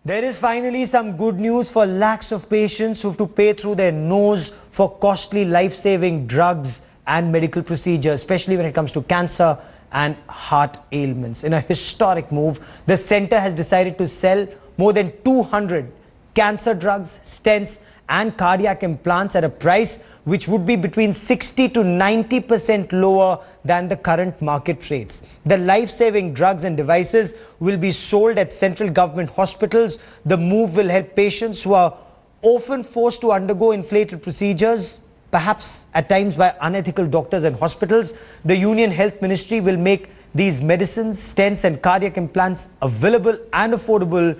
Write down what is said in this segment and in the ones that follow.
There is finally some good news for lakhs of patients who have to pay through their nose for costly life-saving drugs and medical procedures, especially when it comes to cancer and heart ailments. In a historic move, the centre has decided to sell more than 200 cancer drugs, stents and cardiac implants at a price which would be between 60 to 90% lower than the current market rates. The life-saving drugs and devices will be sold at central government hospitals. The move will help patients who are often forced to undergo inflated procedures, perhaps at times by unethical doctors and hospitals. The Union Health Ministry will make these medicines, stents and cardiac implants available and affordable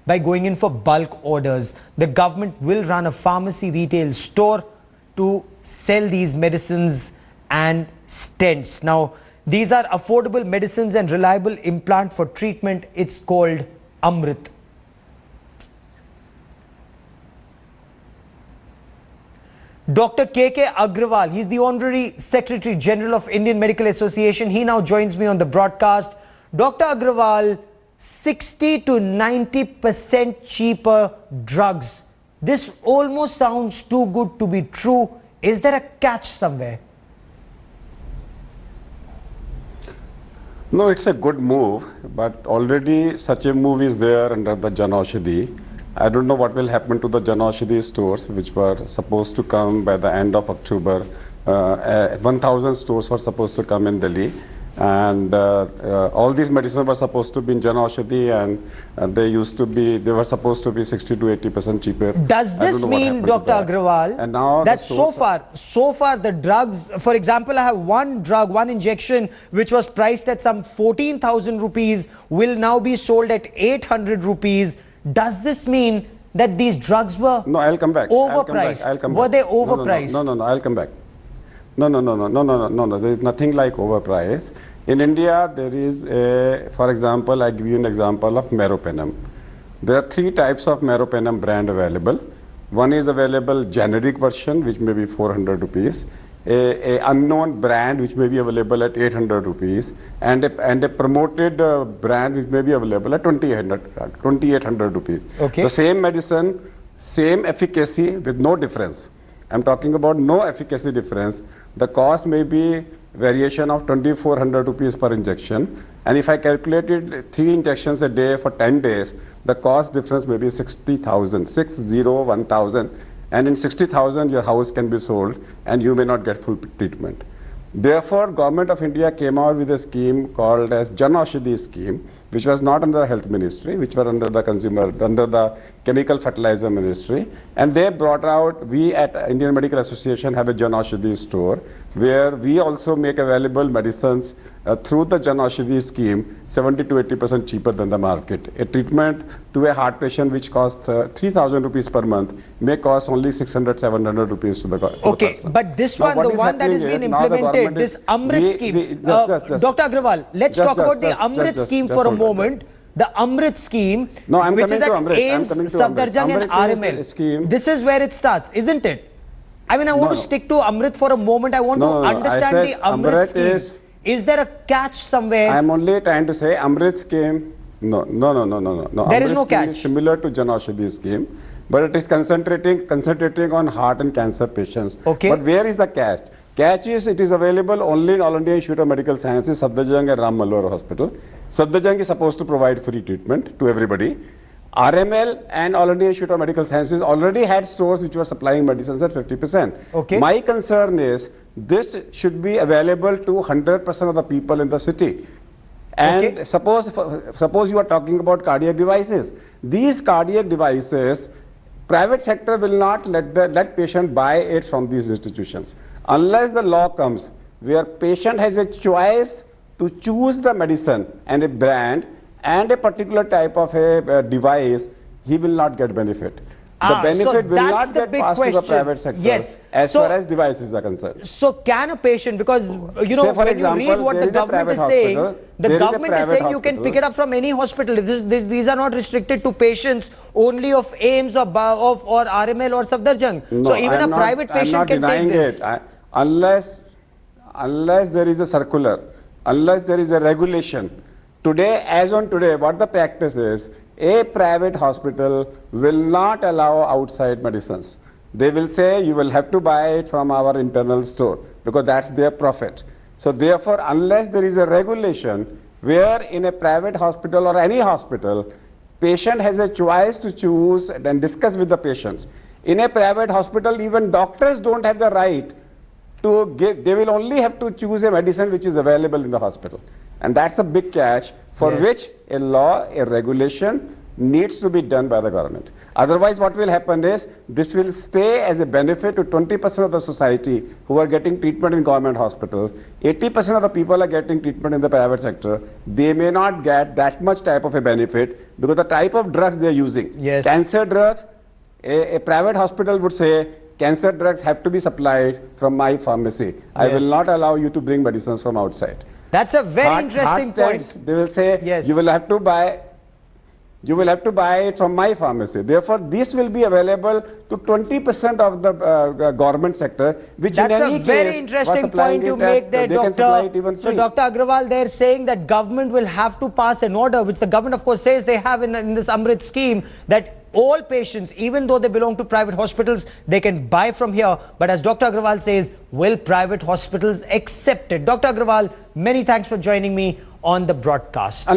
by going in for bulk orders. The government will run a pharmacy retail store to sell these medicines and stents. Now, these are affordable medicines and reliable implant for treatment. It's called Amrit. Dr. K.K. Agrawal, he's the Honorary Secretary General of Indian Medical Association. He now joins me on the broadcast. Dr. Agrawal, 60 to 90% cheaper drugs. This almost sounds too good to be true. Is there a catch somewhere? No, it's a good move, but already such a move is there under the Jan Aushadhi. I don't know what will happen to the Jan Aushadhi stores, which were supposed to come by the end of October. 1,000 stores were supposed to come in Delhi. And all these medicines were supposed to be in Jan Aushadhi, and they were supposed to be 60 to 80% cheaper. Does this mean, Dr. Agrawal, and now that so far the drugs, for example, I have one drug, one injection, which was priced at some 14,000 rupees, will now be sold at 800 rupees. Does this mean that these drugs were I'll come back. overpriced? I'll come back. Were they overpriced? No, I'll come back. No, there is nothing like overpriced. In India, there is for example, I give you an example of meropenem. There are three types of meropenem brand available. One is available generic version, which may be 400 rupees, a unknown brand, which may be available at 800 rupees, and a promoted brand, which may be available at 2,800 rupees. Okay. The same medicine, same efficacy with no difference. I'm talking about no efficacy difference. The cost may be variation of 2,400 rupees per injection, and if I calculated 3 injections a day for 10 days, the cost difference may be 60,000, 1,000, and in 60,000 your house can be sold and you may not get full treatment. Therefore, Government of India came out with a scheme called as Jan Aushadhi scheme, which was not under the Health Ministry, which were under the Chemical Fertilizer Ministry, and they brought out, we at Indian Medical Association have a Jan Aushadhi store, where we also make available medicines through the Jan Aushadhi scheme 70 to 80% cheaper than the market. A treatment to a heart patient which costs 3,000 rupees per month may cost only 600, 700 rupees to the person. But this one, the one that has been implemented, this Amrit scheme, Dr. Agrawal, let's talk about the Amrit scheme for a moment. The Amrit scheme, which is at AIMS, Safdarjung and RML. This is where it starts, isn't it? I mean, I want to stick to Amrit for a moment. I want to understand the Amrit scheme. Is there a catch somewhere? I'm only trying to say Amrit scheme. No. There is no catch. Is similar to Jan Aushadhi scheme, but it is concentrating on heart and cancer patients. Okay. But where is the catch? Catch is it is available only in All India Institute of Medical Sciences, Safdarjung and Ram Manohar Hospital. Safdarjung is supposed to provide free treatment to everybody. RML and All India Institute of Medical Sciences already had stores which were supplying medicines at 50%. Okay. My concern is this should be available to 100% of the people in the city. And suppose you are talking about cardiac devices. These cardiac devices, private sector will not let patient buy it from these institutions. Unless the law comes where patient has a choice to choose the medicine and a brand and a particular type of a device, he will not get benefit. The benefit will not get passed to the private sector as far as devices are concerned. So can a patient, because you know, when you read what the government is saying, the government is saying you can pick it up from any hospital. These are not restricted to patients only of AIMS or RML or Safdarjung. No, so even a private patient can take this. Unless there is a circular, unless there is a regulation. Today, as on today, what the practice is, a private hospital will not allow outside medicines. They will say you will have to buy it from our internal store because that's their profit. So therefore, unless there is a regulation where in a private hospital or any hospital, patient has a choice to choose and discuss with the patients. In a private hospital, even doctors don't have the right to give, they will only have to choose a medicine which is available in the hospital. And that's a big catch for Yes. which a law, a regulation needs to be done by the government. Otherwise, what will happen is this will stay as a benefit to 20% of the society who are getting treatment in government hospitals. 80% of the people are getting treatment in the private sector. They may not get that much type of a benefit because the type of drugs they are using. Yes. Cancer drugs, a private hospital would say, cancer drugs have to be supplied from my pharmacy. I Yes. will not allow you to bring medicines from outside. That's a very interesting Heart point. stents, they will say, Yes. you will have to buy it from my pharmacy. Therefore, this will be available to 20% of the government sector, which That's in any a very case interesting was supplying point you it at- make there, they can supply it Doctor. even So, free. Dr. Agrawal, they're saying that government will have to pass an order, which the government, of course, says they have in this Amrit scheme, that all patients, even though they belong to private hospitals, they can buy from here. But as Dr. Agrawal says, will private hospitals accept it? Dr. Agrawal, many thanks for joining me on the broadcast.